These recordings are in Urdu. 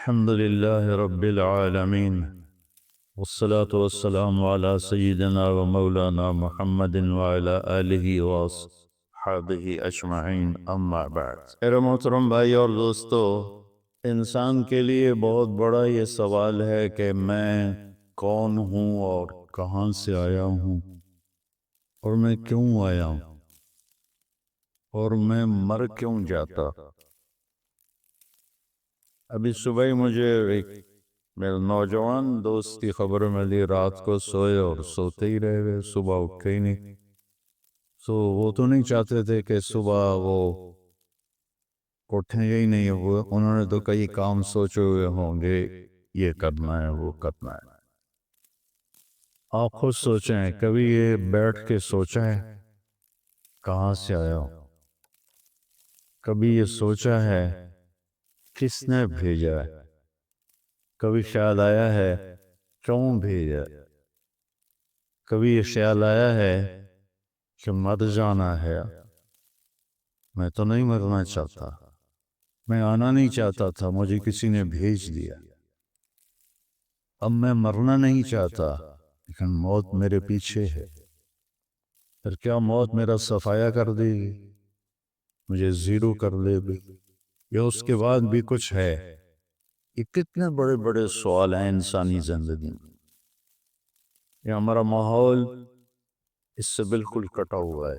الحمد لله رب العالمين والصلاة والسلام على سيدنا ومولانا محمد وعلى آله وصحبه أجمعين أما بعد۔ میرے محترم بھائی اور دوستو، انسان کے لیے بہت بڑا یہ سوال ہے کہ میں کون ہوں اور کہاں سے آیا ہوں اور میں کیوں آیا ہوں اور میں مر کیوں جاتا۔ ابھی صبح ہی مجھے ایک میرے نوجوان دوست کی خبر ملی، رات کو سوئے اور سوتے ہی رہ گئے، صبح اٹھے ہی نہیں۔ وہ تو نہیں چاہتے تھے کہ صبح وہ اٹھیں ہی نہیں، انہوں نے تو کئی کام سوچے ہوئے ہوں گے، یہ کرنا ہے وہ کرنا ہے۔ آپ خود سوچیں، کبھی یہ بیٹھ کے سوچا ہے کہاں سے آیا ہوں؟ کبھی یہ سوچا ہے کس نے بھیجا ہے؟ کبھی خیال آیا ہے کیوں بھیجا؟ کبھی یہ خیال آیا ہے کہ مر جانا ہے؟ میں تو نہیں مرنا چاہتا، میں آنا نہیں چاہتا تھا، مجھے کسی نے بھیج دیا۔ اب میں مرنا نہیں چاہتا لیکن موت میرے پیچھے ہے، پھر کیا موت میرا صفایا کر دے گی، مجھے زیرو کر دے گی، یا اس کے بعد بھی کچھ ہے؟ یہ کتنے بڑے بڑے سوال ہیں انسانی زندگی میں۔ یہ ہمارا ماحول اس سے بالکل کٹا ہوا ہے۔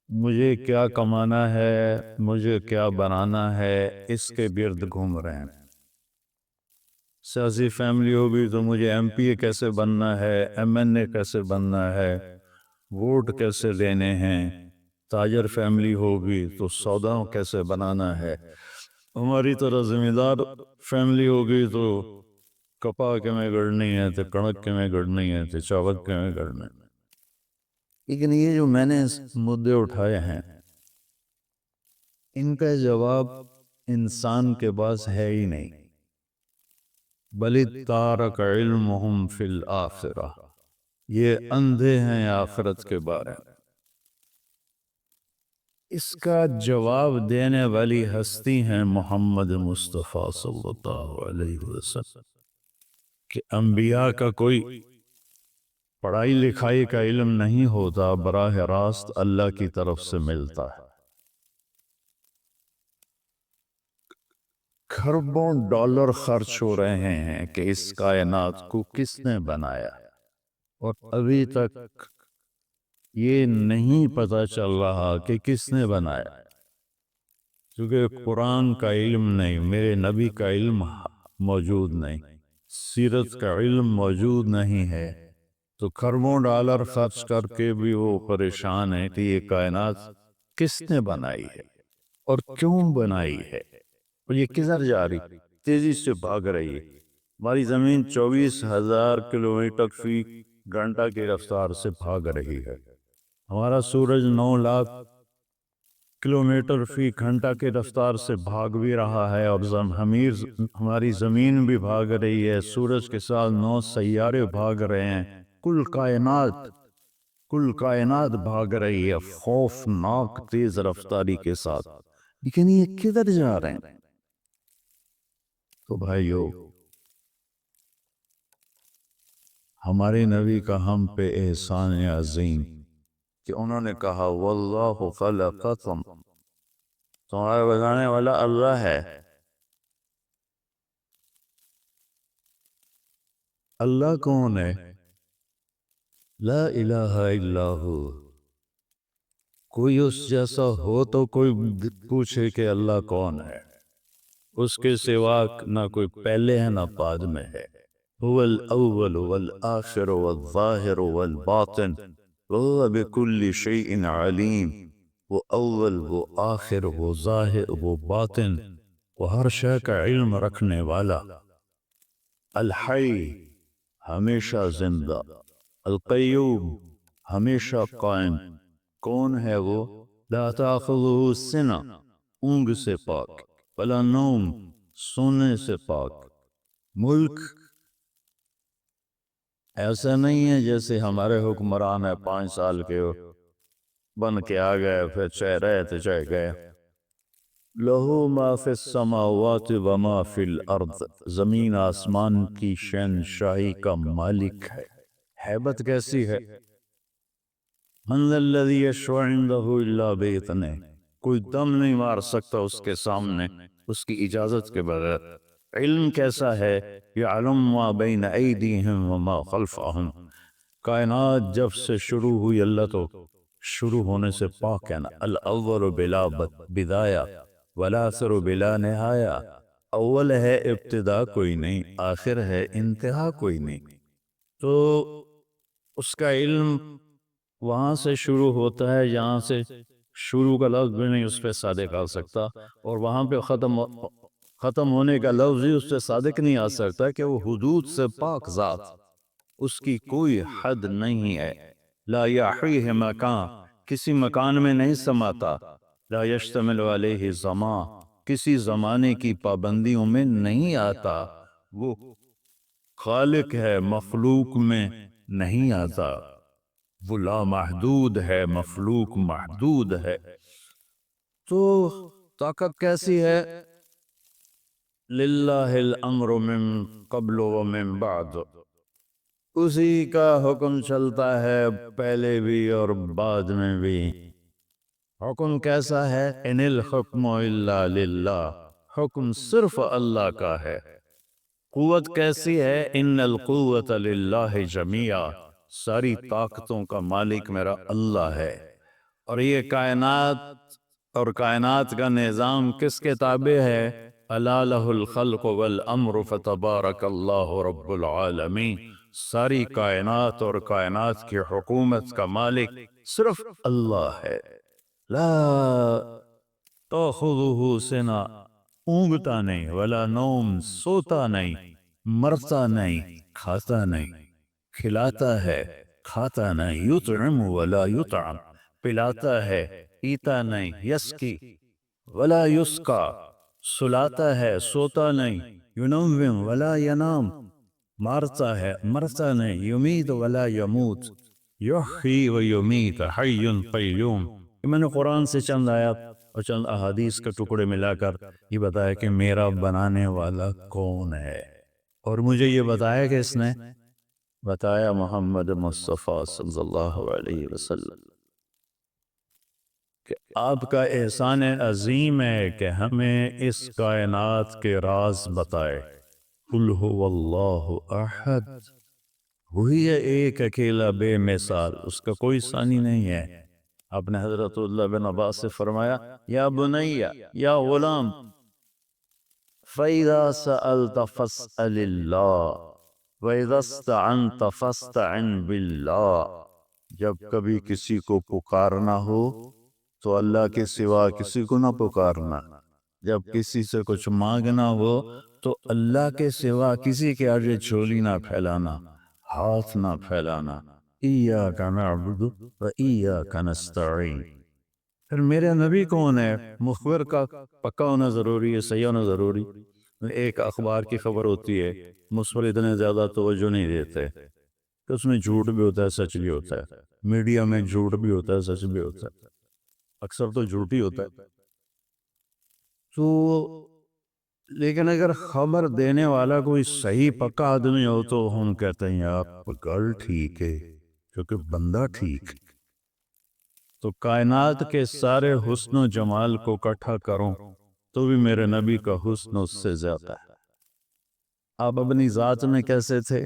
مجھے کیا کمانا ہے، مجھے کیا بنانا ہے، اس کے گرد گھوم رہے ہیں۔ سیاسی فیملی ہوگی تو مجھے ایم پی اے کیسے بننا ہے، ایم این اے کیسے بننا ہے، ووٹ کیسے لینے ہیں۔ تاجر فیملی ہوگی تو سودا کیسے بنانا ہے۔ ہماری طرح زمیندار فیملی ہوگی تو کپا کے میں گڑنی ہے، تو کڑک کے میں گڑنی ہے، تو چاول کے میں گڑنا ہے۔ لیکن یہ جو میں نے مدعے اٹھائے ہیں، ان کا جواب انسان کے پاس ہے ہی نہیں۔ بل تارک علمہم فی الآخرہ، یہ اندھے ہیں آخرت کے بارے میں۔ اس کا جواب دینے والی ہستی ہیں محمد مصطفیٰ صلی اللہ علیہ وسلم، کہ انبیاء کا کوئی پڑھائی لکھائی کا علم نہیں ہوتا، براہ راست اللہ کی طرف سے ملتا ہے۔ کھربوں ڈالر خرچ ہو رہے ہیں کہ اس کائنات کو کس نے بنایا، اور ابھی تک یہ نہیں پتہ چل رہا کہ کس نے بنایا، کیونکہ قرآن کا علم نہیں، میرے نبی کا علم موجود نہیں، سیرت کا علم موجود نہیں ہے، تو کھربوں ڈالر خرچ کر کے بھی وہ پریشان ہے کہ یہ کائنات کس نے بنائی ہے اور کیوں بنائی ہے، اور یہ کدھر جا رہی، تیزی سے بھاگ رہی ہے۔ ہماری زمین 24,000 کلومیٹر فی گھنٹہ کی رفتار سے بھاگ رہی ہے، ہمارا سورج 9 لاکھ کلومیٹر فی گھنٹہ کی رفتار سے بھاگ بھی رہا ہے، اور ہماری زمین بھی بھاگ رہی ہے، سورج کے ساتھ 9 سیارے بھاگ رہے ہیں، کل کائنات بھاگ رہی ہے خوفناک تیز رفتاری کے ساتھ، لیکن یہ کدھر جا رہے ہیں؟ تو بھائیو، ہمارے نبی کا ہم پہ احسان عظیم کہ انہوں نے کہا واللہ خلقکم، تمہارا بنانے والا اللہ ہے۔ اللہ کون ہے؟ لا الہ الا ہو۔ کوئی اس جیسا ہو تو کوئی پوچھے کہ اللہ کون ہے، اس کے سوا نہ کوئی پہلے ہے نہ بعد میں ہے۔ هو الاول والآخر والظاہر والباطن وهو بكل شيء علیم۔ وہ اول، وہ آخر، وہ ظاہر، وہ باطن، وہ ہر شے کا علم رکھنے والا۔ الحی، ہمیشہ زندہ، القیوم، ہمیشہ قائم۔ کون ہے وہ؟ لا تأخذہ سنہ، اونگ سے پاک، ولا نوم، سونے سے پاک۔ ملک ایسا نہیں ہے جیسے ہمارے حکمران ہے 5 سال کے بن کے آ گئے، پھر چاہے رہے تو چاہے گئے۔ لہو ما فی السماوات وما فی الارض، زمین آسمان کی شہنشاہی کا مالک ہے۔ ہیبت کیسی ہے؟ من ذا الذی یشفع عندہ الا باذنہ، کوئی دم نہیں مار سکتا اس کے سامنے اس کی اجازت کے بغیر۔ علم کیسا ہے؟ یعلم ما بین ایدیہم وما خلفہم، کائنات جب سے شروع ہوئی اللہ تو شروع ہونے سے پاک ہے نا۔ الاول بلا بدایہ والآخر بلا نہایہ، اول ہے ابتدا کوئی نہیں، آخر ہے انتہا کوئی نہیں۔ تو اس کا علم وہاں سے شروع ہوتا ہے جہاں سے شروع کا لفظ بھی نہیں اس پہ صادق آ سکتا، اور وہاں پہ ختم ہونے کا لفظ ہی اس پہ صادق نہیں آ سکتا کہ وہ حدود سے پاک ذات، اس کی کوئی حد نہیں ہے۔ لا یحویہ مکان، کسی مکان میں نہیں سماتا۔ لا یشتمل علیہ زمان، کسی زمانے کی پابندیوں میں نہیں آتا۔ وہ خالق ہے، مخلوق میں نہیں آتا۔ وہ لامحدود ہے، مخلوق محدود ہے۔ تو طاقت کیسی ہے؟ للہ الامر من قبل ومن بعد، اسی کا حکم چلتا ہے پہلے بھی اور بعد میں بھی۔ حکم کیسا ہے؟ ان الحکم الا للہ، حکم صرف اللہ کا ہے۔ قوت کیسی ہے؟ ان القوت للہ جمیعا، ساری طاقتوں کا مالک میرا اللہ ہے۔ اور یہ کائنات اور کائنات کا نظام کس کے تابع ہے؟ الا لہ الخلق والامر فتبارک اللہ رب العالمین، ساری کائنات اور کائنات کی حکومت کا مالک صرف اللہ ہے۔ لا تأخذہ سنہ، اونگتا نہیں، ولا نوم، سوتا نہیں، مرتا نہیں، کھاتا نہیں، کھلاتا ہے کھاتا نہیں، یطعم ولا یطعم، پلاتا ہے پیتا نہیں، یسقی ولا یسقا، سلاتا ہے سوتا نہیں، ینوم ولا ینام، مارتا ہے مرتا نہیں، یمیت ولا یموت، یحیی و یمیت، حی قیوم۔ میں نے قرآن سے چند آیات اور چند احادیث کے ٹکڑے ملا کر یہ بتایا کہ میرا بنانے والا کون ہے، اور مجھے یہ بتایا کہ اس نے بتایا محمد مصطفیٰ صلی اللہ علیہ وسلم کہ آپ کا احسان عظیم ہے کہ ہمیں اس کائنات کے راز بتائے۔ قل هو اللہ احد، وہی ہے ایک اکیلا بے مثال، اس کا کوئی ثانی نہیں ہے۔ آپ نے حضرت اللہ بن عباس سے فرمایا یا بنی یا غلام، فَإِذَا سَأَلْتَ فَاسْأَلِ اللَّهِ وَإِذَا اسْتَعَنْتَ فَاسْتَعِنْ بِاللَّهِ، جب کبھی کسی کو پکارنا ہو تو اللہ کے سوا کسی کو نہ پکارنا، جب کسی سے کچھ مانگنا ہو تو اللہ کے سوا کسی کے آگے جھولی نہ پھیلانا، ہاتھ نہ پھیلانا۔ ایاک نعبد و ایاک نستعین۔ پھر میرے نبی کون ہے؟ مخبر کا پکا ہونا ضروری ہے، صحیح ہونا ضروری۔ ایک اخبار کی خبر ہوتی ہے، مجھ پر اتنے زیادہ توجہ نہیں دیتے کہ اس میں جھوٹ بھی ہوتا ہے سچ بھی ہوتا ہے، میڈیا میں جھوٹ بھی ہوتا ہے سچ بھی ہوتا ہے، اکثر تو جھوٹ ہی ہوتا ہے۔ تو لیکن اگر خبر دینے والا کوئی صحیح پکا آدمی ہو تو ہم کہتے ہیں آپ گل ٹھیک ہے کیونکہ بندہ ٹھیک۔ تو کائنات کے سارے حسن و جمال کو اکٹھا کروں تو بھی میرے نبی کا حسن اس سے زیادہ ہے۔ آپ اپنی ذات میں کیسے تھے؟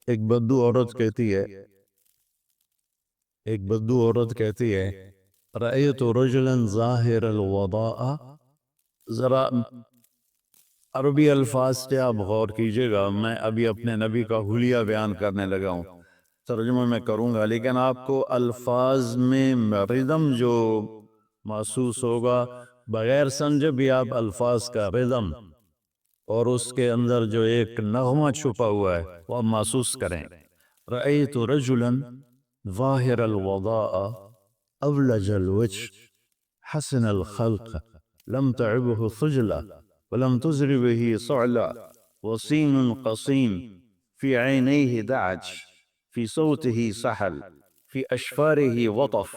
ایک بدو عورت کہتی ہے رأیت رجلا ظاہر الوضاء، ذرا عربی الفاظ سے آپ غور کیجئے گا، میں ابھی اپنے نبی کا حلیہ بیان کرنے لگا ہوں، ترجمہ میں کروں گا، لیکن آپ کو الفاظ میں ردم جو محسوس ہوگا، بغیر سمجھے بھی آپ الفاظ کا ردم اور اس کے اندر جو ایک نغمہ چھپا ہوا ہے وہ آپ محسوس کریں۔ رأیت رجلا ظاہر الوضاء اولج الوجه حسن الخلق لم تعبه خجلة ولم تزر به صعلة وسيم قصيم في عينيه دعج في صوته سحل في أشفاره وطف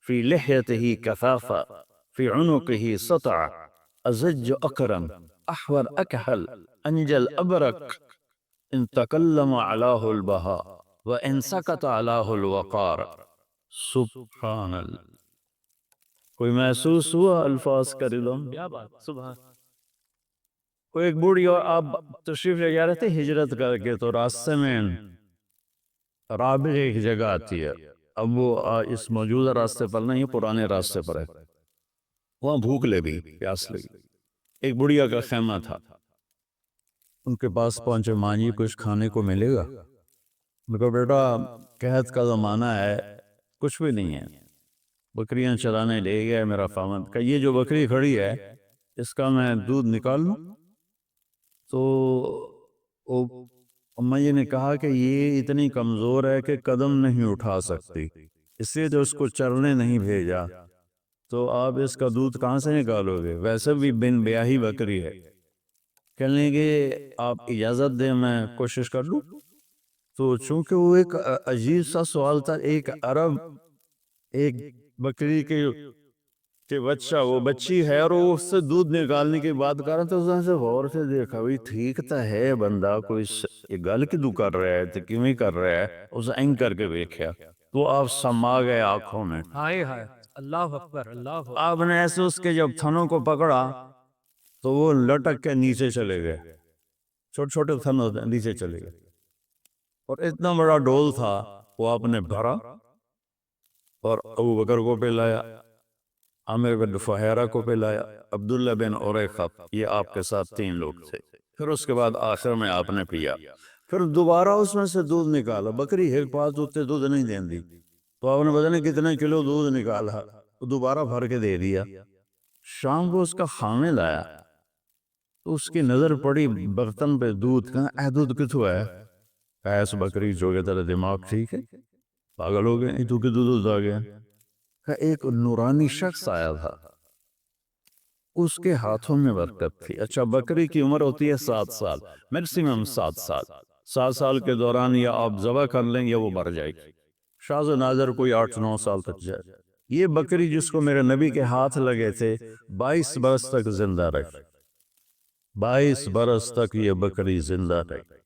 في لحيته كثافة في عنقه سطع ازج اقرن احور اکحل انجل ابرک ان تکلم علاہ البہا وان سکت علاہ الوقار۔ سبحان اللہ۔ کوئی محسوس ہوا الفاظ کا ردم؟ کیا بات، سبحان۔ کوئی ایک بوڑھی، اور آپ تشریف لے جا رہے تھے ہجرت کر کے، تو راستے میں رابغ ایک جگہ آتی ہے، اب وہ اس موجودہ راستے پر نہیں، پرانے راستے پر ہے۔ وہاں بھوک لگی، پیاس لگی، ایک بڑھیا کا خیمہ تھا، ان کے پاس پہنچے، ماں جی کچھ کھانے کو ملے گا؟ ان کو بیٹا قحط کا زمانہ ہے، کچھ بھی نہیں ہے، بکریاں چرانے لے گیا میرا خاوند کا، یہ جو بکری کھڑی ہے اس کا میں دودھ نکال لوں؟ تو اما جی نے کہا کہ یہ اتنی کمزور ہے کہ قدم نہیں اٹھا سکتی، اس لیے تو اس کو چرنے نہیں بھیجا، تو آپ اس کا دودھ کہاں سے نکالو گے؟ ویسے بھی بن بیاہی بکری ہے۔ کہنے لگے آپ اجازت دیں میں کوشش کر لوں؟ تو چونکہ وہ ایک عجیب سا سوال تھا، ایک عرب ایک بکری کے بچہ، وہ بچی ہے، اور وہ اس سے دودھ نکالنے کی بات کر رہا تھا، اس نے سے غور سے دیکھا، بھی ٹھیک تا ہے بندہ، کوئی یہ گل کدو کر رہا ہے تو کیویں کر رہا ہے، اس اینگ کر کے دیکھا تو آپ سما گئے آنکھوں میں۔ ہائے ہائے، اللہ اکبر، اللہ اکبر۔ آپ نے ایسے اس کے جب تھنوں کو پکڑا تو وہ لٹک کے نیچے چلے گئے، چھوٹے چھوٹے تھن ہوتے ہیں، نیچے چلے گئے، اور اتنا بڑا ڈول تھا وہ آپ نے بھرا اور ابو بکر کو پلایا، عامر بن فہیرہ کو پلایا، عبداللہ بن عریقہ، یہ آپ کے ساتھ 3 لوگ تھے۔ پھر اس کے بعد آخر میں آپ نے پیا، پھر دوبارہ اس میں سے دودھ نکالا، بکری ایک پاس اتنے دودھ نہیں دین دی، تو آپ نے پتہ نہیں کتنے کلو دودھ نکالا، تو دوبارہ بھر کے دے دیا۔ شام کو اس کا خامل آیا تو اس کی نظر پڑی برتن پہ دودھ، کہا اے دودھ کتھو ہے؟ ایس بکری جو کہ تیرا دماغ ٹھیک ہے، پاگل ہو گئے، تو کہ دودھ آ گیا؟ ایک نورانی شخص آیا تھا، اس کے ہاتھوں میں برکت تھی۔ اچھا، بکری کی عمر ہوتی ہے 7 سال، میکسیمم 7 سال، 7 سال کے دوران یا آپ ذبح کر لیں یا وہ مر جائے گی، شاذ و نادر کوئی 8-9 سال تک جائے۔ یہ بکری جس کو میرے نبی کے ہاتھ لگے تھے 22 برس تک زندہ رہی، 22 برس تک یہ بکری زندہ رہی۔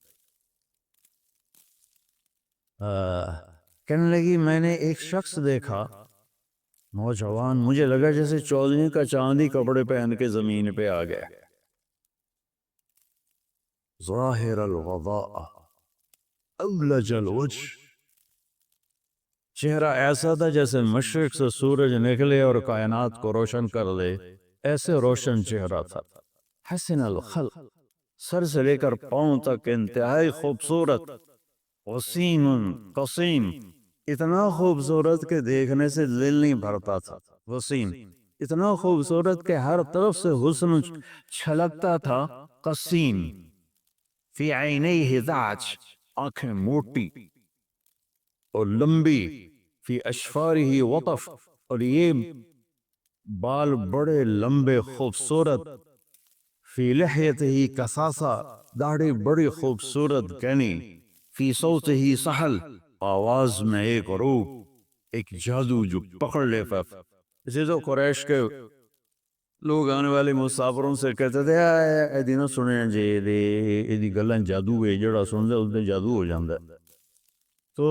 کہنے لگی میں نے ایک شخص دیکھا، نوجوان، مجھے لگا جیسے چودھری کا چاندی کپڑے پہن کے زمین پہ آ گیا، ظاہر الغضاء اولج الوجہ، چہرہ ایسا تھا جیسے مشرق سے سورج نکلے اور کائنات کو روشن کر دے، ایسے روشن چہرہ تھا۔ حسن الخلق، سر سے لے کر پاؤں تک انتہائی خوبصورت، وسیم قسیم، اتنا خوبصورت کہ دیکھنے سے دل نہیں بھرتا تھا، وسیم، اتنا خوبصورت کہ ہر طرف سے حسن چھلکتا تھا، قسیم، فی عینیہ ذعج، آنکھیں موٹی اور لمبی، فی اشفارہ وطف، اور یہ بال بڑے لمبے خوبصورت، فی لحیتہ کثاثہ، داڑھی بڑی خوبصورت گھنی، فی صوتہ سحل، آواز میں ایک روح، ایک جادو جو پکڑ لیتا تھا۔ اسی تو قریش کے لوگ آنے والے مسافروں سے کہتے تھے اے دینا سنے جی دی گلاں جادو ہے، جڑا سن دے اس دے جادو ہو جاندہ۔ تو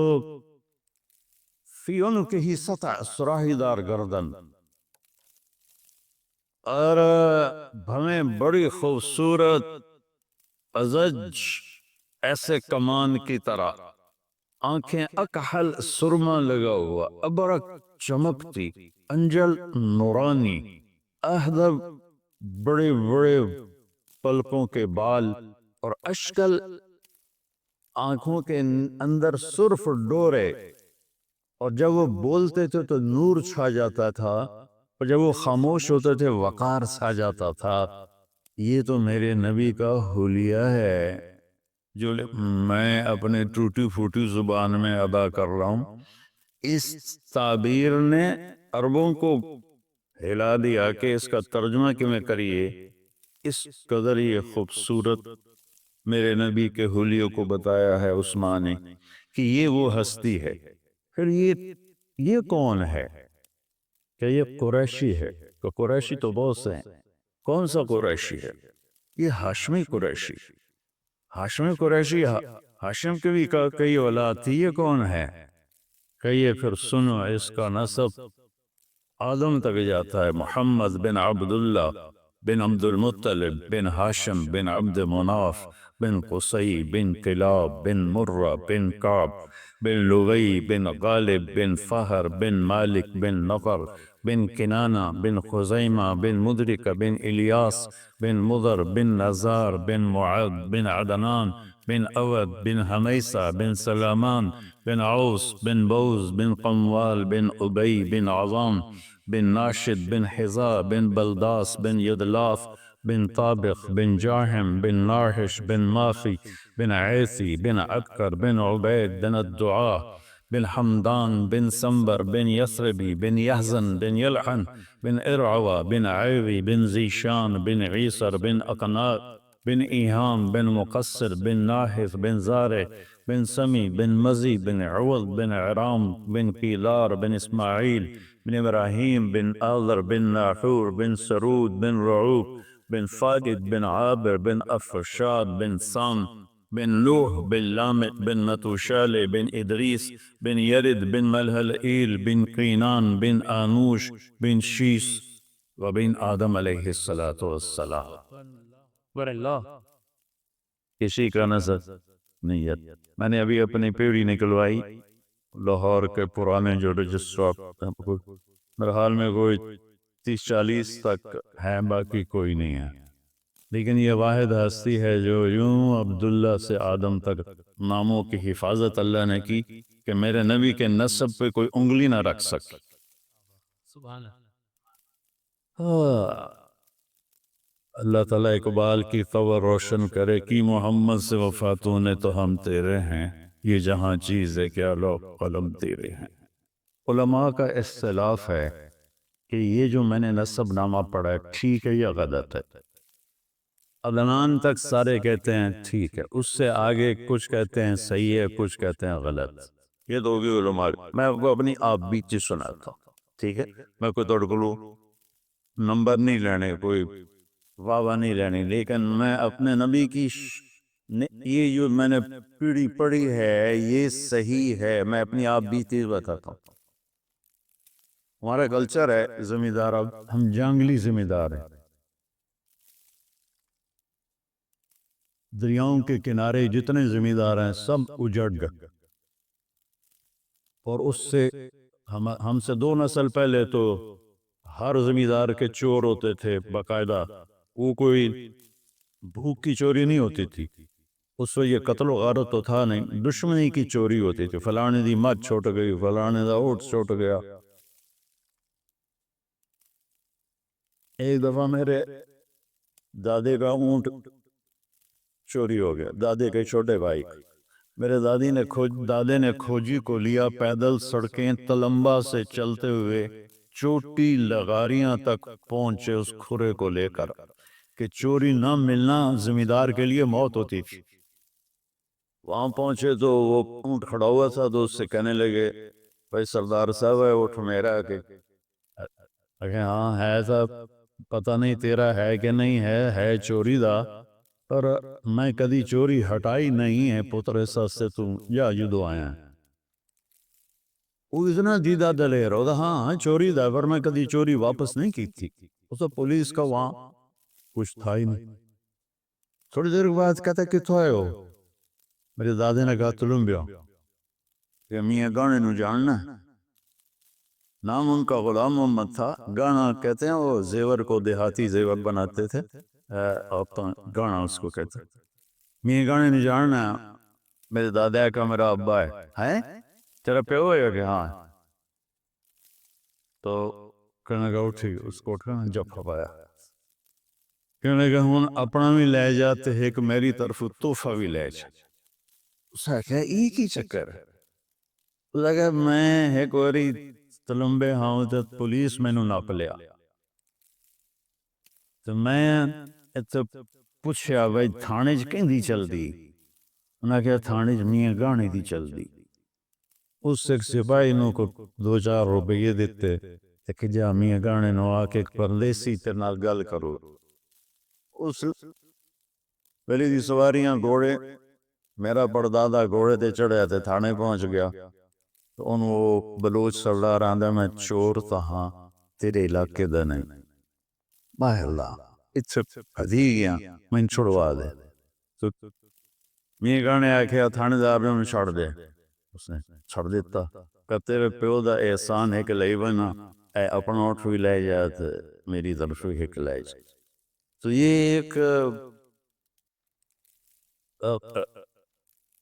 فی عنقہ ہی سطع، سراہی دار گردن، اور بھویں بڑی خوبصورت، ازج ایسے کمان کی طرح، آنکھیں اکحل، سرما لگا ہوا، ابرک چمکتی، انجل نورانی، اہدر بڑے بڑے پلکوں کے بال، اور اشکل آنکھوں کے اندر سرف ڈورے، اور جب وہ بولتے تھے تو نور چھا جاتا تھا، اور جب وہ خاموش ہوتے تھے وقار چھا جاتا تھا۔ یہ تو میرے نبی کا حلیہ ہے جو میں اپنے ٹوٹی پھوٹی زبان میں ادا کر رہا ہوں۔ اس تعبیر نے عربوں کو ہلا دیا کہ اس کا ترجمہ کیوں کریے، اس قدر یہ خوبصورت میرے نبی کے حلیوں کو بتایا ہے عثمان نے کہ یہ وہ ہستی ہے۔ پھر یہ کون ہے؟ کہ یہ قریشی ہے، کہ قریشی تو بہت سے ہیں، کون سا قریشی ہے؟ یہ ہاشمی قریشی. ہاشمی قریشی ہاشم کے بھی کئی اولاد تھی. یہ کون ہے؟ کہیے پھر سنو اس کا نسب آدم تک جاتا ہے. محمد بن عبداللہ بن عبد المطلب بن ہاشم بن عبد مناف بن قصی بن کلاب بن مرہ بن کعب بن لغی بن غالب بن فہر بن مالک بن نفر بن کنانہ بن خزیمہ بن مدرک بن الیاس بن مضر بن نزار بن معد بن عدنان بن اود بن حمیسہ بن سلامان بن عوس بن بوز بن قموال بن ابی بن عظام بن ناشد بن حذاء بن بلداس بن يدلاف بن طابق بن جاهم بن ناحش بن ماخي بن عيثي بن عبكر بن عبيد بن الدعاء بن حمدان بن سنبر بن يثربي بن يهزن بن يلحن بن إرعوى بن عيوي بن زيشان بن عيسر بن أقناء بن إيهام بن مقصر بن ناحث بن زارع بن سمي بن مزي بن عوض بن عرام بن كيلار بن إسماعيل بن إبراهيم بن آذر بن ناحور بن سرود بن رعوب بن فاقد بن عابر بن أفرشاد بن سام بن نوح بن لامع بن نتوشالي بن إدريس بن يرد بن ملهلئيل بن قينان بن آنوش بن شيس وبن آدم علیہ الصلاۃ والسلام. اکبر اللہ. کسی کا نظر نہیں ہے. میں نے ابھی اپنی پیڑھی نکلوائی لاہور کے پرانے جو رجسٹر میرے حال میں کوئی 30-40 تک ہیں، باقی کوئی نہیں ہے. لیکن یہ واحد ہستی ہے جو یوں عبداللہ سے آدم تک ناموں کی حفاظت اللہ نے کی کہ میرے نبی کے نسب پہ کوئی انگلی نہ رکھ سکے. سبحان اللہ. اللہ تعالیٰ اقبال کی قبر روشن کرے کہ محمد سے وفاتوں نے تو ہم تیرے ہیں، یہ جہاں چیز ہے کیا لو قلم تیرے ہیں. علماء کا اختلاف ہے کہ یہ جو میں نے نسب نامہ پڑھا ہے ٹھیک ہے یا غلط ہے. عدنان تک سارے کہتے ہیں ٹھیک ہے، اس سے آگے کچھ کہتے ہیں صحیح ہے، کچھ کہتے ہیں غلط. یہ تو ہوگی علماء. میں آپ کو اپنی آپ بیتی سناتا ہوں، ٹھیک ہے؟ میں کوئی توڑ نمبر نہیں لینے، کوئی واہ نہیں لینی، لیکن میں اپنے نبی کی یہ جو میں نے پیڑھی پڑھی ہے یہ صحیح ہے. میں اپنی آپ بیتی بتاتا ہوں. ہمارا کلچر ہے زمیندار، ہم جنگلی زمیندار ہیں. دریاؤں کے کنارے جتنے زمیندار ہیں سب اجڑ گئے، اور اس سے ہم سے 2 نسل پہلے تو ہر زمیندار کے چور ہوتے تھے باقاعدہ. وہ کوئی بھوک کی چوری نہیں ہوتی تھی اس وقت، یہ قتل و غارت تو تھا نہیں، دشمنی کی چوری ہوتی تھی. فلانے دی مت چھوٹ گئی، فلانے دا اونٹ چھوٹ گیا. ایک دفعہ میرے دادے کا اونٹ چوری ہو گیا، دادے کے چھوٹے بھائی. میرے دادے نے کھوجی کو لیا، پیدل سڑکیں تلمبا سے چلتے ہوئے چوٹی لغاریاں تک پہنچے اس کھرے کو لے کر کہ چوری نہ ملنا زمیندار کے لیے موت ہوتی تھی. وہاں پہنچے تو وہ اونٹ کھڑا ہوا تھا تو اس سے کہنے لگے بھائی سردار صاحب ہے اونٹ میرا. کہ ہاں ہے صاحب، پتہ نہیں تیرا ہے کہ نہیں ہے چوری دا، پر میں کدی چوری ہٹائی نہیں ہے پتر ایسا سے تم یا جدو آیا ہے. وہ اتنا دیدہ دلیر ہوتا، ہاں چوری دا، پر میں کدی چوری واپس نہیں کی تھی. اس تو پولیس کا وہاں کچھ تھا ہی نہیں. تھوڑی دیر کے بعد کہتا کتوں آئے ہو؟ میرے دادے نے کہا تلمبیا. کہ میاں گانے نو جاننا. نام ان کا غلام محمد تھا. گانا کہتے ہیں وہ زیور کو دیہاتی زیور بناتے تھے، گانا اس کو کہتے ہیں. میاں گانے نو جاننا. میرے دادا کا میرا ابا ہے تیرا پیو ہے کہ ہاں. تو کہنے لگا اٹھی، اس کو اٹھا جب پھپایا. کہنے لگا ہوں اپنا بھی لے جاتے ایک میری طرف تحفہ بھی لے جا. اس نے کہا ایک ہی چکر ہے. اس نے کہا میں ایک واری تلمبے ہاں تو پولیس میں نو ناپ لیا. تو میں پوچھا بھائی تھانے چ کہیں دی چل دی؟ انہاں کہا تھانے چ میاں گانے دی چل دی. اس ایک سپاہی نو کو 2-4 روپے دیتے کہ جا میاں گانے نو آ کے ایک پردیسی تے نال گل کرو. اس پہلی دی سواریاں گھوڑے، میرا پردادا گھوڑے تے چڑھیا تے تھانے پہنچ گیا، تو ان وہ بلوچ سردار آندہ میں چور تھا ہاں تیرے علاقے دا نہیں، باہ اللہ اتھے پھدی گیا میں چھڑوا دے، تو میں گانے آکھیا تھانے دار نے انہیں چھڑ دے، اس نے چھڑ دیتا کہ تیرے پیو دا احسان ہے کہ لئی بنا اے اپنا اٹھ بھی لے جات میری طرف بھی ہک لے جات۔ تو یہ ایک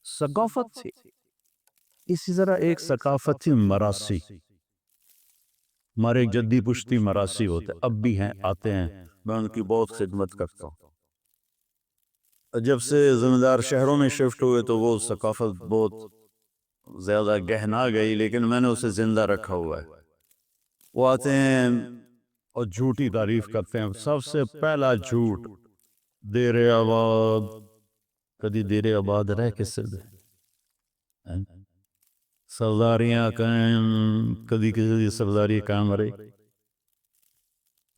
ثقافت تھی، اسی طرح ایک ثقافت تھی مراسی، ہمارے ایک جدی پشتی مراسی ہوتے اب بھی ہیں، آتے ہیں، میں ان کی بہت خدمت کرتا ہوں۔ جب سے ذمہ دار شہروں میں شفٹ ہوئے تو وہ ثقافت بہت زیادہ گہنا گئی، لیکن میں نے اسے زندہ رکھا ہوا ہے۔ وہ آتے ہیں اور جھوٹی تعریف کرتے ہیں، سب سے پہلا جھوٹ دیر آباد، کدی دیر آباد رہ کس سے سرداریاں قائم، کدی کسی سرداری قائم رہی،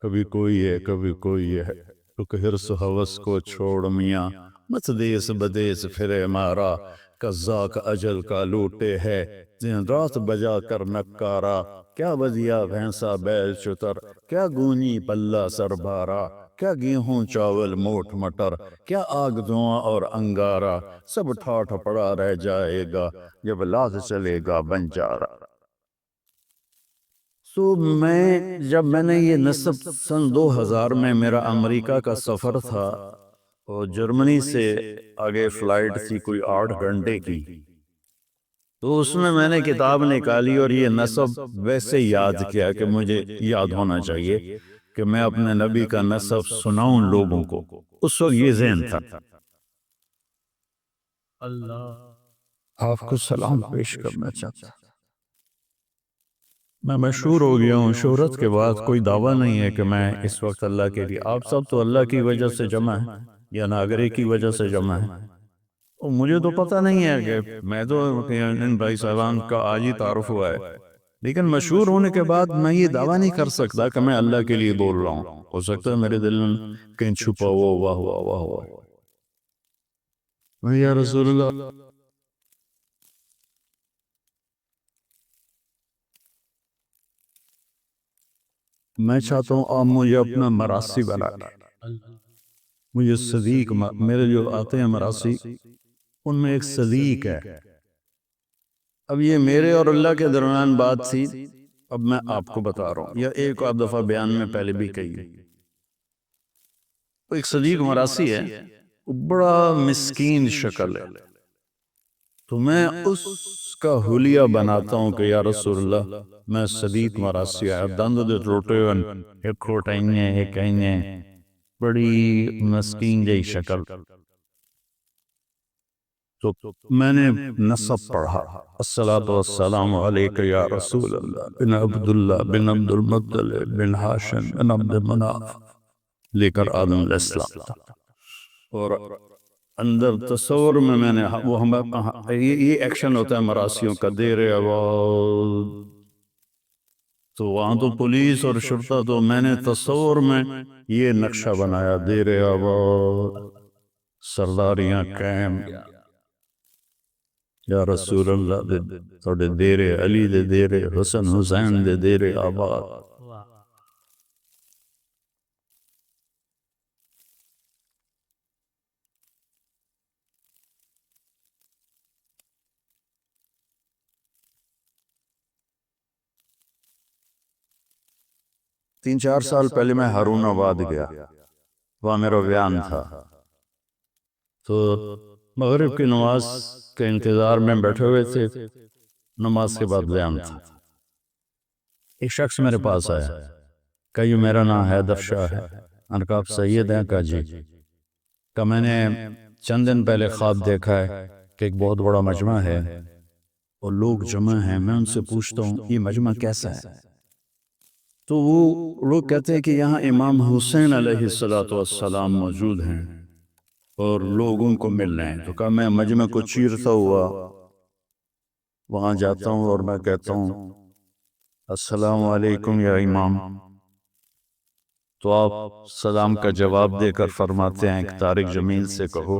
کبھی کوئی ہے کبھی کوئی ہے، تو حرص و حوث کو چھوڑ میاں مت دیس بدیس پھرے مارا، قزاق اجل کا لوٹے ہے دن رات بجا کر نکارا، کیا بدیا بھینسا بیل چتر، کیا گونی پلہ سر بارا، کیا گیہوں چاول موٹ مٹر، کیا آگ دھواں اور انگارا، سب ٹھاٹھ پڑا رہ جائے گا جب لاد چلے گا بنجارا۔ تو جب میں نے یہ نصب سن 2000 میں میرا امریکہ کا سفر تھا اور جرمنی سے آگے فلائٹ تھی کوئی 8 گھنٹے کی، تو اس میں نے کتاب نکالی اور یہ نصب ویسے یاد کیا کہ مجھے یاد ہونا چاہیے کہ میں اپنے نبی کا نصب سناؤں لوگوں کو، اس وقت یہ ذہن تھا۔ اللہ آپ کو سلام پیش کرنا چاہتا ہوں، میں مشہور ہو گیا ہوں، شہرت کے بعد کوئی دعویٰ نہیں ہے کہ میں اس وقت اللہ کے لیے، آپ سب تو اللہ کی وجہ سے جمع ہیں یا ناگرے کی وجہ سے جمع ہیں، اور مجھے تو پتہ نہیں ہے کہ میں تو ان بھائی صاحبان کا آج ہی تعارف ہوا ہے، لیکن مشہور ہونے کے بعد میں یہ دعویٰ نہیں کر سکتا کہ میں اللہ کے لیے بول رہا ہوں، ہو سکتا ہے میرے دل میں کہیں چھپا ہوا ہوا یا رسول اللہ۔ میں چاہتا ہوں آپ مجھے اپنا مراسی بنا لیں، مجھے صدیق، میرے جو آتے ہیں مراسی ان میں ایک صدیق ہے۔ اب یہ میرے اور اللہ کے درمیان بات تھی، اب میں آپ کو بتا رہا ہوں، یا ایک آدھ دفعہ بیان میں پہلے بھی کہی ہے۔ ایک صدیق مراسی ہے، بڑا مسکین شکل ہے، تو میں اس کا حلیہ بناتا ہوں کہ یا رسول اللہ میں صدیق مراسی ہے، دند دے ٹوٹے ہوئے، ایک کھوٹائیں ایک کہیں، بڑی مسکین جئی شکل، تو میں نے نصب پڑھا، الصلاۃ والسلام علیک یا رسول اللہ بن عبداللہ بن عبد المطلب بن ہاشم بن عبد مناف، لے کر آدم علیہ السلام تھا، اور اندر تصور میں نے وہ یہ ایکشن ہوتا ہے مراسیوں کا، دیر آباد، تو وہاں تو پولیس اور شرطہ، تو میں نے تصور میں یہ نقشہ بنایا، دیر آباد سرداریاں قائم، یا رسول اللہ دے توڑے دیرے علی دے دیرے حسن حسین دے دیرے آباد۔ 3-4 سال پہلے میں ہارون آباد گیا، وہاں میرا بیان تھا، تو مغرب کی نماز کے انتظار میں بیٹھے ہوئے تھے، نماز کے بعد بیان تھا، ایک شخص میرے پاس آیا، کہا یہ میرا نام حیدر شاہ ہے، میں نے کہا آپ سید ہیں؟ کہا جی، کہا میں نے چند دن پہلے خواب دیکھا ہے کہ ایک بہت بڑا مجمع ہے اور لوگ جمع ہیں، میں ان سے پوچھتا ہوں یہ مجمع کیسا ہے؟ تو وہ لوگ کہتے ہیں کہ یہاں امام حسین علیہ السلام موجود ہیں اور لوگ ان کو مل رہے ہیں، تو کہا میں مجمع کو چیرتا ہوا وہاں جاتا ہوں اور میں کہتا ہوں السلام علیکم یا امام، تو آپ سلام کا جواب دے کر فرماتے ہیں کہ طارق جمیل سے کہو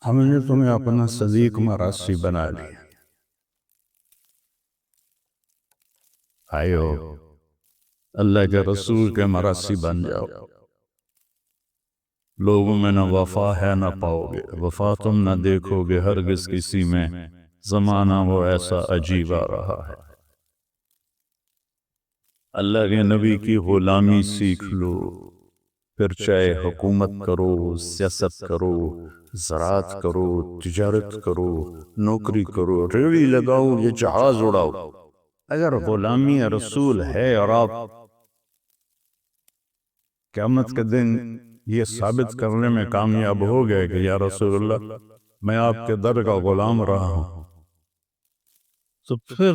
ہم نے تمہیں اپنا صدیق مراسی بنا لیا، آئیو اللہ کے رسول کے مراسی بن جاؤ۔ لوگوں میں نہ وفا ہے نہ پاؤ گے، وفا تم نہ دیکھو گے ہرگز کسی میں، زمانہ وہ ایسا عجیب آ رہا ہے۔ اللہ کے نبی کی غلامی سیکھ لو، پھر چاہے حکومت کرو، سیاست کرو، زراعت کرو، تجارت کرو، نوکری کرو، ریڑھی لگاؤ یا جہاز اڑاؤ، اگر غلامی رسول ہے اور آپ قیامت کے دن یہ ثابت کرنے میں کامیاب ہو گئے کہ یا رسول اللہ میں آپ کے در کا غلام رہا ہوں، تو پھر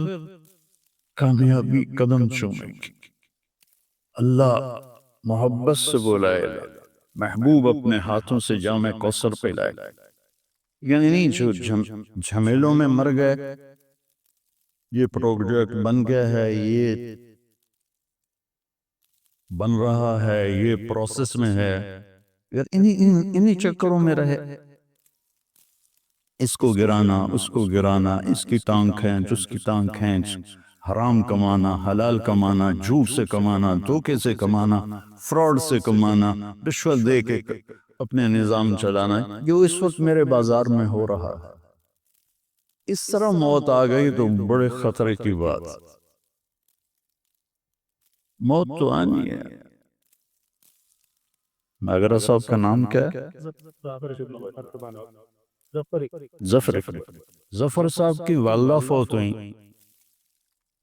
کامیابی قدم چومے گی۔ اللہ محبت سے بلائے گا، محبوب اپنے ہاتھوں سے جام کوثر پلائے گا، یعنی جو جھمیلوں میں مر گئے، یہ پروجیکٹ بن گیا ہے، یہ بن رہا ہے، یہ پروسیس میں ہے، اگر انہی چکروں میں رہے، اس کو گرانا، اس کو گرانا، اس کی ٹانگ کھینچ، اس کی ٹانگ کھینچ، حرام کمانا، حلال کمانا، جھوٹ سے کمانا، دھوکے سے کمانا، فراڈ سے کمانا، رشوت دے کے اپنے نظام چلانا، جو اس وقت میرے بازار میں ہو رہا ہے۔ اس طرح موت آ گئی تو بڑے خطرے کی بات، موت تو آنی ہے۔ مگر صاحب کا نام کیا ہے؟ ظفر صاحب کی والدہ فوت ہوئیں،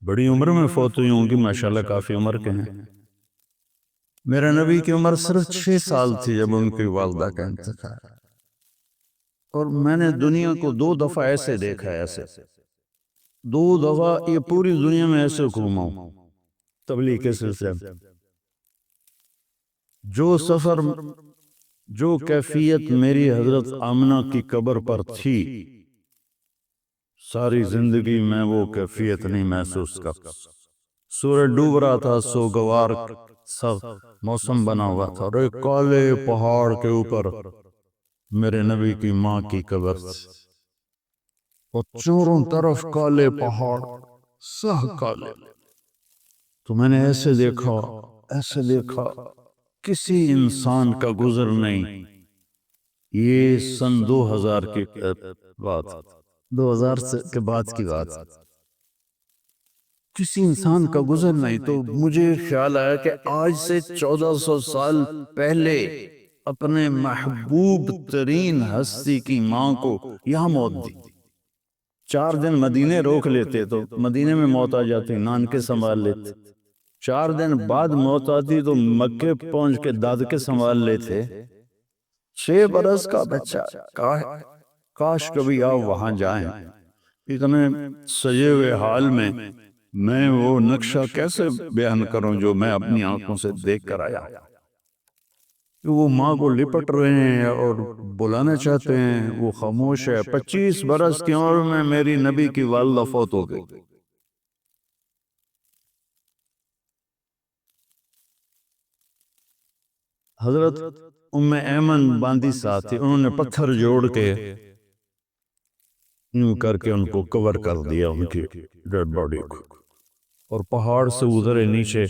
بڑی عمر میں فوت ہوئی ہوں گی، ماشاءاللہ کافی عمر کے ہیں۔ میرے نبی کی عمر صرف 6 سال تھی جب ان کی والدہ کا انتقال، اور میں نے دنیا کو 2 دفعہ ایسے دیکھا ہے، ایسے 2 دفعہ یہ پوری دنیا میں ایسے گھوما ہوں تبلیغ کے سلسلے میں۔ جو سفر، جو کیفیت میری حضرت آمنہ کی قبر پر تھی، ساری زندگی میں وہ کیفیت نہیں محسوس کر۔ سورج ڈوب رہا تھا، سوگوار سب موسم بنا ہوا تھا، اور ایک کالے پہاڑ کے اوپر میرے نبی کی ماں کی قبر تھی، اور چاروں طرف کالے پہاڑ، سہ کالے۔ تو میں نے ایسے دیکھا، ایسے دیکھا، کسی انسان کا گزر نہیں۔ یہ سن 2000 کی بات، 2000 کے بعد کی بات، کسی انسان کا گزر نہیں۔ تو مجھے خیال آیا کہ آج سے 1400 سال پہلے اپنے محبوب ترین ہستی کی ماں کو یہاں موت دی، 4 دن مدینے روک لیتے تو مدینے میں موت آ جاتی، نان کے سنبھال لیتے، 4 دن بعد موت آتی تو مکے پہنچ کے دادکے سنبھال لیتے۔ 6 برس کا بچہ، کاش کبھی آپ وہاں جائیں۔ اتنے سجے ہوئے حال میں وہ نقشہ کیسے بیان کروں جو میں اپنی آنکھوں سے دیکھ کر آیا۔ وہ ماں کو لپٹ رہے ہیں اور بلانا چاہتے ہیں، وہ خاموش ہے۔ 25 برس کی عمر میں میری نبی کی والدہ فوت ہو گئی۔ حضرت ام ایمن باندی ساتھ تھی، انہوں نے پتھر جوڑ کے یوں کر کے ان کو کور کر دیا، ان کی ڈیڈ باڈی کو، اور پہاڑ سے اترے نیچے،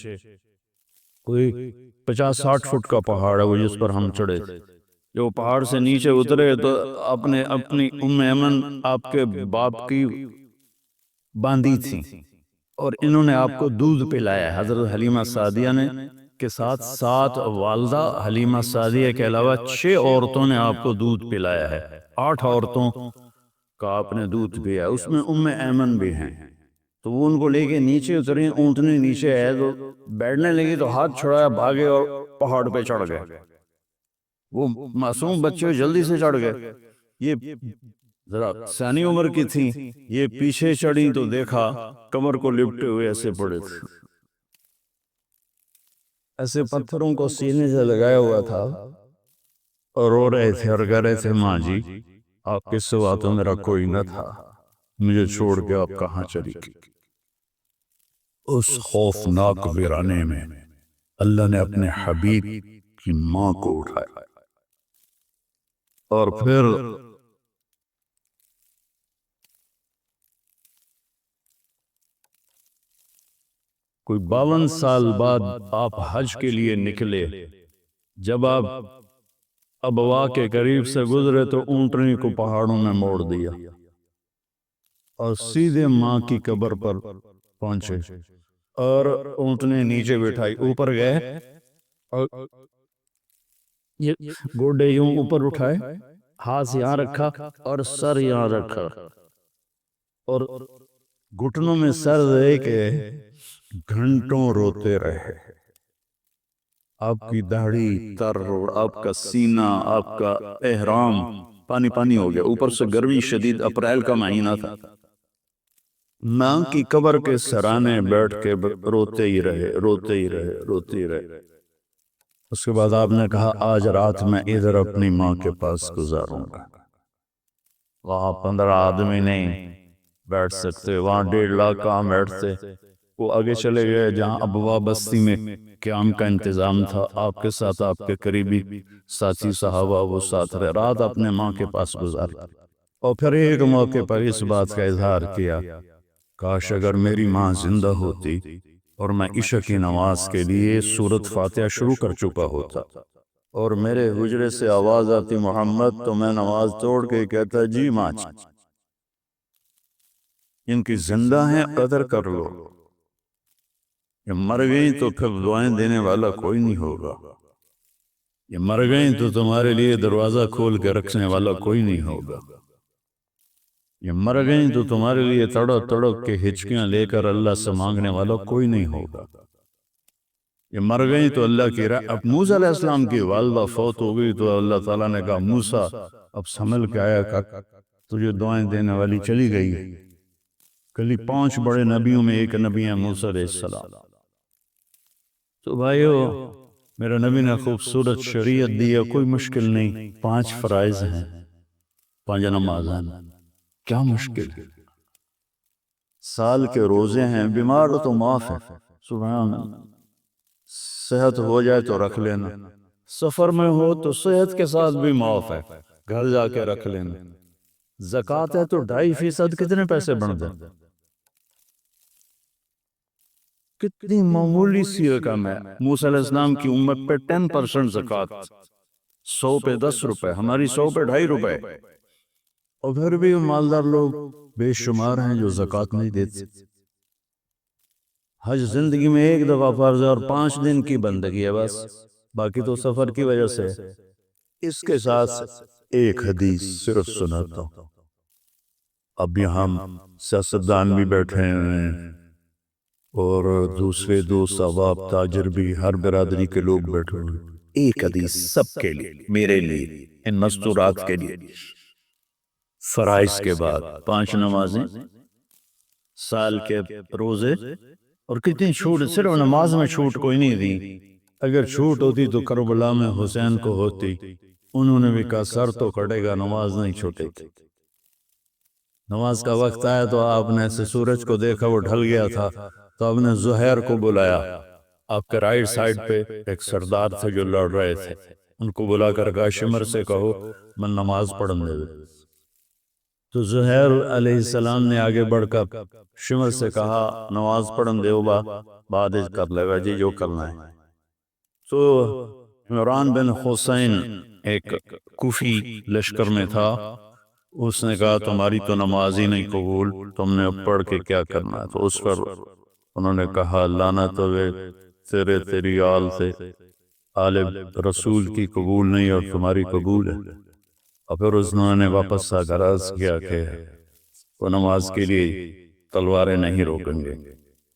کوئی 50-60 فٹ کا پہاڑ ہے وہ جس پر ہم چڑھے تھے۔ جو پہاڑ سے نیچے اترے تو اپنی ام ایمن آپ کے باپ کی باندی تھی، اور انہوں نے آپ کو دودھ پلایا ہے۔ حضرت حلیمہ سعدیہ نے کے ساتھ 7 والدہ حلیمہ سعدیہ کے علاوہ 6 عورتوں نے آپ کو دودھ پلایا ہے، 8 عورتوں کا آپ نے دودھ پیا، اس میں ام ایمن بھی ہیں۔ تو وہ ان کو لے کے نیچے اتریں، اونٹنی نیچے ہے تو بیٹھنے لگی تو ہاتھ چھڑایا، بھاگے اور پہاڑ پہ چڑھ گئے۔ وہ معصوم بچے جلدی سے چڑھ گئے، یہ ذرا سیانی عمر کی تھی، یہ پیچھے چڑھی تو دیکھا کمر کو لپٹے ہوئے ایسے پڑے تھے، ایسے پتھروں کو سینے سے لگایا ہوا تھا، اور رو رہے تھے اور کہہ رہے تھے ماں جی آپ کے سوا تو میرا کوئی نہ تھا، مجھے چھوڑ کے آپ کہاں چلی گئی۔ اس خوفناک ویرانے میں اللہ نے اپنے حبیب کی ماں کو اٹھایا اور پھر کوئی 52 سال بعد آپ حج کے لیے نکلے. جب آپ ابوا کے قریب سے گزرے تو اونٹنی کو پہاڑوں میں موڑ دیا اور سیدھے ماں کی قبر پر پہنچے اور اونٹنی نیچے بٹھائی. اوپر گئے اور یہ گوڈے یوں اوپر اٹھائے، ہاتھ یہاں رکھا اور سر یہاں رکھا اور گھٹنوں میں سر دے کے گھنٹوں روتے رہے. آپ کی داڑھی تر، آپ کا سینہ، آپ کا احرام پانی پانی ہو گیا. اوپر سے گرمی شدید، اپریل کا مہینہ تھا. ماں کی قبر کے سرانے بیٹھ کے روتے ہی رہے، روتے ہی رہے، روتے ہی رہے. اس کے بعد آپ نے کہا آج رات میں ادھر اپنی ماں کے پاس گزاروں گا. وہاں 15 آدمی نہیں بیٹھ سکتے، وہاں 1.5 لاکھ کہاں بیٹھتے. وہ آگے چلے گئے جہاں ابوا بستی میں قیام کا انتظام تھا. آپ کے ساتھ آپ کے قریبی ساتھی صحابہ وہ ساتھ رہے. رات اپنے ماں کے پاس گزاری اور پھر ایک موقع پر اس بات کا اظہار کیا، کاش اگر میری ماں زندہ ہوتی اور میں عشاء کی نماز کے لیے سورۃ فاتحہ شروع کر چکا ہوتا اور میرے حجرے سے آواز آتی محمد، تو میں نماز توڑ کے کہتا جی ماں ان کی زندہ ہیں، قدر کر لو. یہ مر گئیں تو پھر دعائیں دینے والا کوئی نہیں ہوگا. یہ مر گئیں تو تمہارے لیے دروازہ کھول کے رکھنے والا کوئی نہیں ہوگا. یہ مر گئیں تو تمہارے لیے تڑپ تڑپ کے ہچکیاں لے کر اللہ سے مانگنے والا کوئی نہیں ہوگا. یہ مر گئیں تو اللہ کی اب موسیٰ علیہ السلام کی والدہ فوت ہو گئی تو اللہ تعالیٰ نے کہا موسیٰ اب سنبھل کے آیا کر، تجھے دعائیں دینے والی چلی گئی. کلی 5 بڑے نبیوں میں ایک نبی ہے موسیٰ علیہ السلام. تو بھائیو، میرے نبی نے خوبصورت شریعت دی ہے، کوئی مشکل نہیں. 5 فرائض ہیں، 5 نمازیں، کیا مشکل. سال کے روزے ہیں، بیمار تو معاف ہے، سبحان اللہ. صحت ہو جائے تو رکھ لینا، سفر میں ہو تو صحت کے ساتھ بھی معاف ہے، گھر جا کے رکھ لینا. زکوٰۃ ہے تو 2.5% کتنے پیسے بن جائیں، کتنی معمولی سی رقم ہے. موسیٰ علیہ السلام کی امت پہ 10% زکوٰۃ، 100 پہ 10 روپے، ہماری 100 پہ 2.5 روپے. اور پھر بھی مالدار لوگ بے شمار ہیں جو زکوٰۃ نہیں دیتے. حج زندگی میں ایک دفعہ فرض ہے اور 5 دن کی بندگی ہے بس، باقی تو سفر کی وجہ سے. اس کے ساتھ ایک حدیث صرف سناتا ہوں. اب یہاں سیاستدان بھی بیٹھے ہیں اور دوسرے دوست احباب تاجر بھی، ہر برادری کے لوگ بیٹھے ہوئے. ایک حدیث سب کے لیے، میرے لیے، ان مستورات کے لیے. فرائض کے بعد 5 نمازیں، سال کے روزے، اور کتنی چھوٹ. صرف نماز میں چھوٹ کوئی نہیں دی. اگر چھوٹ ہوتی تو کربلا میں حسین کو ہوتی. انہوں نے بھی کہا سر تو کٹے گا، نماز نہیں چھوٹے گی. نماز کا وقت آیا تو آپ نے ایسے سورج کو دیکھا، وہ ڈھل گیا تھا، تو آپ نے زہیر کو بلایا. آپ کے رائٹ سائڈ پہ ایک سردار تھے جو لڑ رہے تھے، ان کو بلا کر کہا شمر سے کہو میں نماز پڑھنے دے. تو زہیر علیہ السلام نے آگے بڑھ کر شمر سے کہا نماز پڑھن دے با بعد کر لے گا جی جو کرنا ہے. تو عمران بن حسین ایک کوفی لشکر میں تھا، اس نے کہا تمہاری تو نماز ہی نہیں قبول، تم نے اب پڑھ کے کیا کرنا ہے. تو اس پر انہوں نے کہا لعنت ہوئے تیری آل سے، آل رسول کی قبول نہیں اور تمہاری قبول ہے. اور پھر انہوں نے واپس آ کر عرض کیا کہ وہ نماز کے لیے تلواریں نہیں روکیں گے.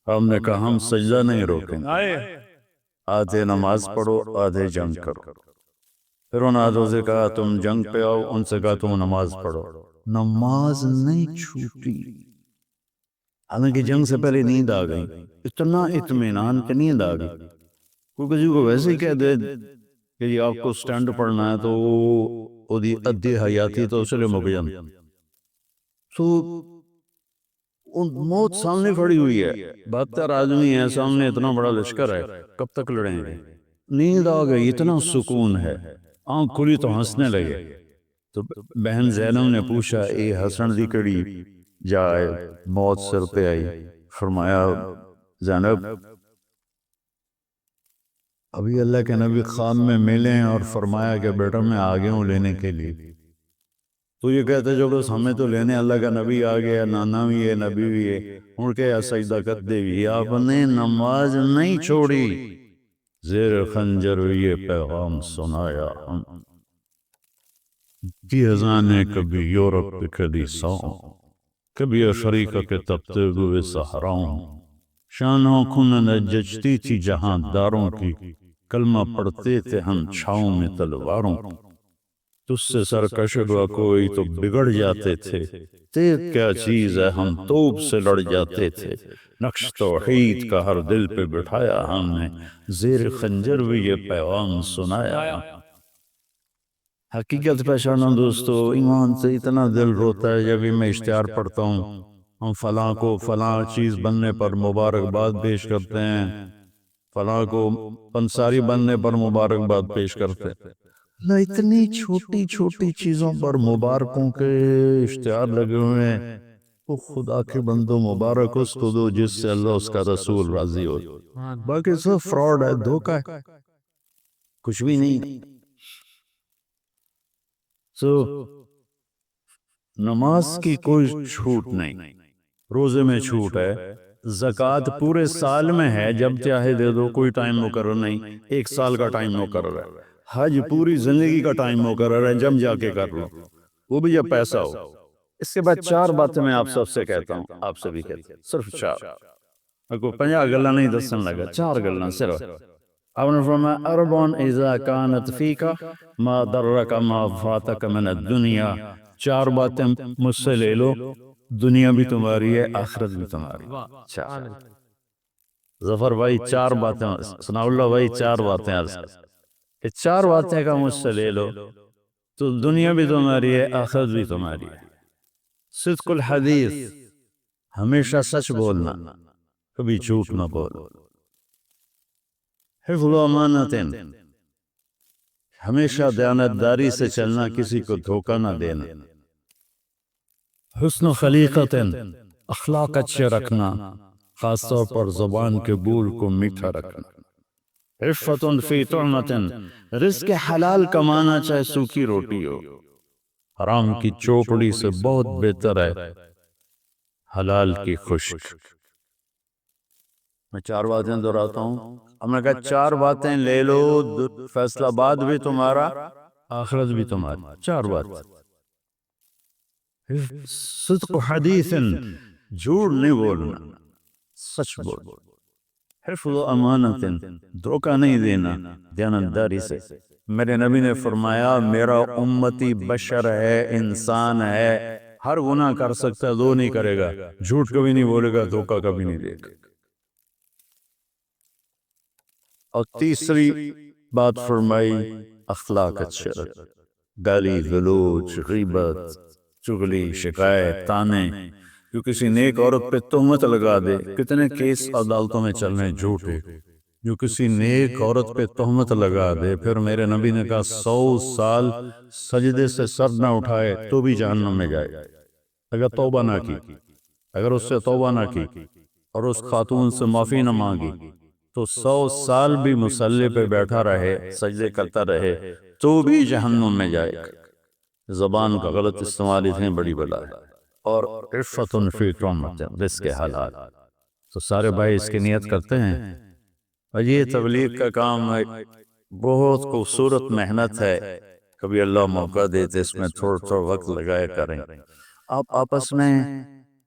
ہم نے کہا ہم سجدہ نہیں روکیں گے، آدھے نماز پڑھو آدھے جنگ کرو. پھر ان آدھوں سے کہا تم جنگ پہ آؤ، ان سے کہا تم نماز پڑھو. نماز نہیں چھوٹی، حالانکہ جنگ سے پہلے نیند آ گئی. اتنا اطمینان کہ نیند آ گئی. کوئی کسی کو ویسے ہی کہہ دے کہ یہ آپ کو سٹینڈ پڑھنا ہے تو وہ ادھی حیاتی تو اس لیے مک جان. تو موت سامنے کھڑی ہوئی ہے، 72 آدمی ہیں سامنے، اتنا بڑا لشکر ہے، کب تک لڑیں گے؟ نیند آ گئی، اتنا سکون ہے، آنکھ کھلی تو ہنسنے لگے۔ تو بہن زینب نے پوچھا اے حسن دی کڑی جائے، موت سر پہ آئی، فرمایا زینب ابھی اللہ کے نبی خواب میں ملیں اور فرمایا کہ بیٹا میں آ گیا ہوں لینے کے لیے۔ تو یہ کہتے جو بس ہمیں تو لینے اللہ کا نبی آ گیا، نانا بھی ہے نبی بھی ہے، ان کے سجدہ کرتے بھی آپ نے نماز نہیں چھوڑی، زیر خنجر یہ پیغام سنایا ہم کی ازانے کبھی یورپ پہ کدی ساؤں، کبھی افریقہ کے تپتے ہوئے صحراؤں، شانوں کھنن جچتی تھی جہاں داروں کی، کلمہ پڑھتے تھے ہم چھاؤں میں تلواروں، تجھ سے سرکش ہوا کوئی تو بگڑ جاتے تھے، تیغ کیا چیز ہے ہم توپ سے لڑ جاتے تھے، نقش توحید کا ہر دل پہ بٹھایا ہم نے، زیر خنجر بھی یہ پیغام سنایا۔ حقیقت پہچانا دوستو، ایمان سے اتنا دل روتا ہے جب میں اشتہار پڑھتا ہوں، ہم فلاں کو فلاں چیز بننے پر مبارکباد پیش کرتے ہیں، فلاں کو پنساری بننے پر مبارکباد پیش کرتے ہیں، نہ اتنی چھوٹی چھوٹی چیزوں پر مبارکوں کے اشتہار لگے ہوئے ہیں۔ وہ خدا کے بندو مبارک اس کو دو جس سے اللہ اس کا رسول راضی ہو، باقی سب فراڈ ہے، دھوکہ ہے، کچھ بھی نہیں۔ نماز کی کوئی چھوٹ نہیں، روزے میں چھوٹ ہے، زکوٰۃ پورے سال میں ہے، جب چاہے دے دو، کوئی ٹائم مقرر نہیں، 1 سال کا ٹائم مقرر ہے، حج پوری زندگی کا ٹائم مقرر ہے، جب جا کے کر لو، وہ بھی جب پیسہ ہو۔ اس کے بعد 4 باتیں میں آپ سب سے کہتا ہوں، آپ سے بھی کہتا ہوں، صرف 4، کو 50 گلہ نہیں دسن لگا، 4 گلہ صرف۔ آپ نے فرمایا اربعن اذا کانت فیکا ما درک ما فاتک من الدنیا، 4 باتیں مجھ سے لے لو، دنیا بھی تمہاری ہے، آخرت بھی تمہاری۔ ظفر بھائی 4 باتیں، ثناء اللہ بھائی 4 باتیں عرض کر، یہ 4 باتیں کا مجھ سے لے لو تو دنیا بھی تمہاری ہے، آخرت بھی تمہاری ہے۔ صدق الحدیث، ہمیشہ سچ بولنا، کبھی جھوٹ نہ بولو۔ حفظ امانت، ہمیشہ دیانتداری سے چلنا، کسی کو دھوکہ نہ دینا۔ حسن خلیقت، اخلاق اچھے رکھنا، خاص طور پر زبان کے بول کو میٹھا رکھنا۔ عفت فی طعمت، رزق حلال کمانا، چاہے سوکھی روٹی ہو، حرام کی چوپڑی سے بہت بہتر ہے حلال کی خشک۔ میں 4 باتیں دہراتا ہوں، ہم نے کہا 4 باتیں لے لو، فیصلہ باد بھی تمہارا، آخرت بھی تمہاری، 4 بات۔ صدق حدیث، جھوٹ نہیں بولنا، سچ بول۔ حفظ امانت، دھوکہ نہیں دینا، دیانتداری سے۔ میرے نبی نے فرمایا میرا امتی بشر ہے، انسان ہے، ہر گناہ کر سکتا ہے، 2 نہیں کرے گا، جھوٹ کبھی نہیں بولے گا، دھوکہ کبھی نہیں دے گا۔ اور تیسری بات فرمائی اخلاق اچھے، گالی گلوچ، غیبت، چغلی، شکایت، تانے، جو کسی نیک عورت پہ تہمت لگا دے، کتنے کیس عدالتوں میں چل رہے ہیں جھوٹے، جو کسی نیک عورت پہ تہمت لگا دے، پھر میرے نبی نے کہا 100 سال سجدے سے سر نہ اٹھائے تو بھی جہنم میں جائے، اگر توبہ نہ کی، اگر اس سے توبہ نہ کی اور اس خاتون سے معافی نہ مانگی تو 100 سال بھی مصلی پہ بیٹھا رہے، سجدے کرتا رہے تو بھی جہنم میں جائے۔ زبان کا غلط استعمال اتنی بڑی بلا ہے۔ اور عفت فی طعمت، رزق حلال، تو سارے بھائی اس کی نیت کرتے ہیں۔ اور یہ تبلیغ کا کام بہت خوبصورت محنت ہے، کبھی اللہ موقع دیتے اس میں تھوڑا تھوڑا وقت لگائے کریں۔ آپ آپس میں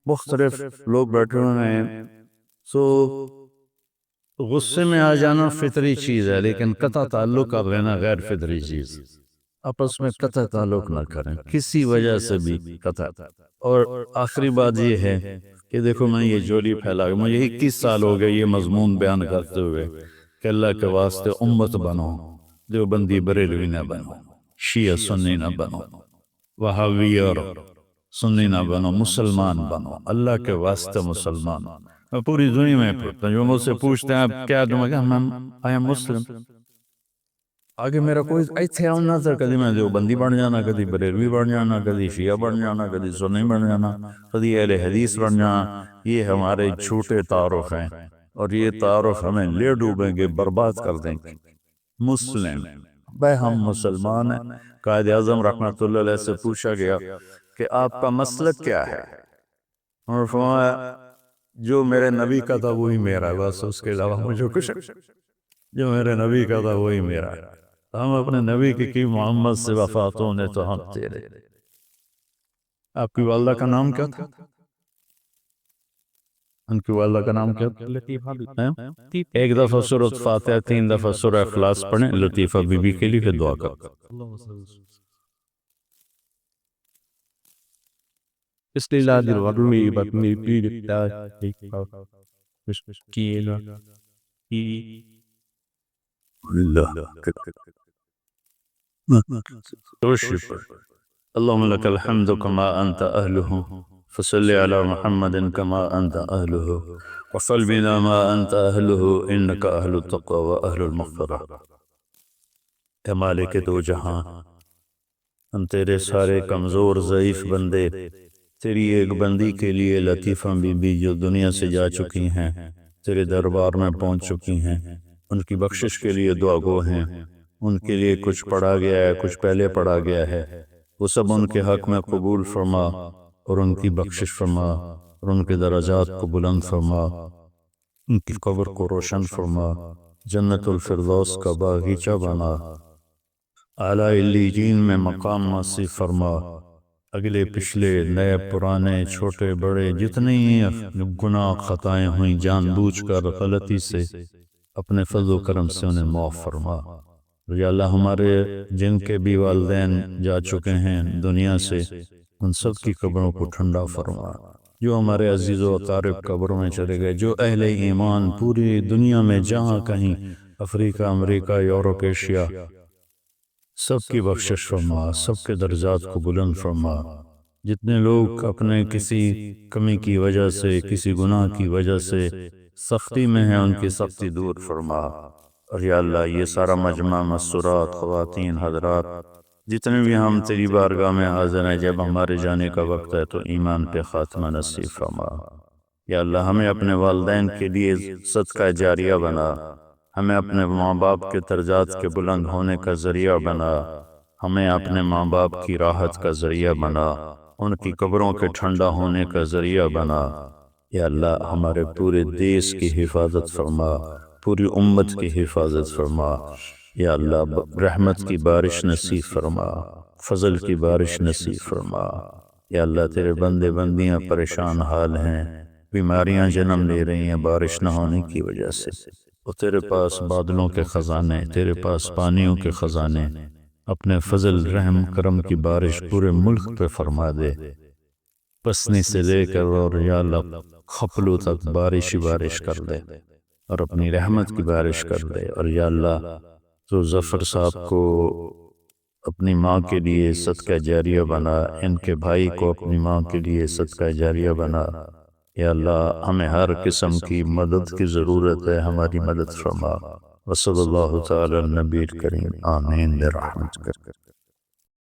مختلف لوگ بیٹھے ہوئے ہیں، سو غصے میں آ جانا فطری چیز ہے، لیکن قطع تعلق کر لینا غیر فطری چیز۔ آپس میں قطع تعلق نہ کریں کسی وجہ سے بھی، قطع۔ اور آخری بات یہ ہے کہ دیکھو میں یہ جولی پھیلا گیا، مجھے 21 سال ہو گئے یہ مضمون بیان کرتے ہوئے کہ اللہ کے واسطے امت بنو، دیوبندی بریلوی نہ بنو، شیعہ سنی نہ بنو، وہابی اور سنی نہ بنو، مسلمان بنو، اللہ کے واسطے مسلمان۔ میں پوری دنیا میں پڑھتا ہوں، جو مجھ سے پوچھتے ہیں آپ کیا تم کہا آئی ایم مسلم، آگے میرا کوئی ایتھے آن نہ تھا، کدی میں دیوبندی بن جانا، کدی بریلوی بن جانا، کدی شیعہ بن جانا، کدی سنی بن جانا، کدی اہل حدیث بن جانا۔ یہ ہمارے جھوٹے تعارف ہیں، اور یہ تعارف ہمیں لے ڈوبیں گے، برباد کر دیں گے۔ مسلم بھائی ہم مسلمان ہیں۔ قائد اعظم رحمۃ اللہ علیہ سے پوچھا گیا کہ آپ کا مسلک کیا ہے؟ اور فرمایا جو میرے نبی کا تھا وہی میرا ہے، بس اس کے علاوہ مجھے کچھ، جو میرے نبی کا تھا وہی میرا ہے۔ ہم اپنے نبی کی محمد سے وفات ہونے تو ہم تیرے۔ آپ کی والدہ کا نام کیا تھا؟ ان کی والدہ کا نام کیا تھا؟ ایک دفعہ سورۃ فاتحہ 3 دفعہ سورہ اخلاص پڑھیں لطیفہ بی بی کے لیے، پھر دعا کریں۔ بسم اللہ الرحمن اللهم لك الحمد كما أنت أهله، فصل على محمد كما أنت أهله، وفل بنا ما أنت أهله، إنك أهل التقوى وأهل المغفرة۔ اے مالک دو جہاں، ہم تیرے سارے کمزور ضعیف بندے تیری ایک بندی کے لیے لطیفہ بی بی جو دنیا سے جا چکی ہیں، تیرے دربار میں پہنچ چکی ہیں، ان کی بخشش کے لیے دعا گو ہیں۔ ان کے لیے کچھ پڑھا گیا ہے، کچھ پہلے پڑھا گیا ہے، وہ سب ان کے حق میں قبول فرما، اور ان کی بخشش فرما، اور ان کے درجات کو بلند فرما، ان کی قبر کو روشن فرما، جنت الفردوس کا باغیچہ بنا، اعلیٰ علیین میں مقام نصیب فرما۔ اگلے پچھلے نئے پرانے چھوٹے بڑے جتنے گناہ خطائیں ہوئیں جان بوجھ کر غلطی سے، اپنے فضل و کرم سے انہیں معاف فرما۔ یا اللہ ہمارے جن کے بھی والدین جا چکے ہیں دنیا سے، ان سب کی قبروں کو ٹھنڈا فرما۔ جو ہمارے عزیز و اقارب قبروں میں چلے گئے، جو اہل ایمان پوری دنیا میں جہاں کہیں، افریقہ، امریکہ، یورپ، ایشیا، سب کی بخشش فرما، سب کے درجات کو بلند فرما۔ جتنے لوگ اپنے کسی کمی کی وجہ سے، کسی گناہ کی وجہ سے سختی میں ہیں، ان کی سختی دور فرما۔ اور یا اللہ یہ سارا مجمع، مسورات، خواتین، حضرات، جتنے بھی ہم تیری بارگاہ میں حاضر ہیں، جب ہمارے جانے کا وقت ہے تو ایمان پہ خاتمہ نصیب فرما۔ یا اللہ ہمیں اپنے والدین کے لیے صدقہ جاریہ بنا، ہمیں اپنے ماں باپ کے درجات کے بلند ہونے کا ذریعہ بنا، ہمیں اپنے ماں باپ کی راحت کا ذریعہ بنا، ان کی قبروں کے ٹھنڈا ہونے کا ذریعہ بنا۔ یا اللہ ہمارے پورے دیش کی حفاظت فرما، پوری امت کی حفاظت فرما۔ یا اللہ رحمت کی بارش نصیب فرما، فضل کی بارش نصیب فرما۔ یا اللہ تیرے بندے بندیاں پریشان حال ہیں، بیماریاں جنم لے رہی ہیں بارش نہ ہونے کی وجہ سے، اور تیرے پاس بادلوں کے خزانے، تیرے پاس پانیوں کے خزانے، اپنے فضل رحم کرم کی بارش پورے ملک پہ فرما دے، پسنے سے لے کر اور یا اللہ خپلوں تک بارش ہی بارش کر دے، اور اپنی رحمت کی بارش کر دے۔ اور یا اللہ تو ظفر صاحب کو اپنی ماں کے لیے صدقہ جاریہ بنا، ان کے بھائی کو اپنی ماں کے لیے صدقہ جاریہ بنا۔ یا اللہ ہمیں ہر قسم کی مدد کی ضرورت ہے، ہماری مدد فرما۔ وصلی اللہ تعالی النبی الکریم، آمین برحمتک۔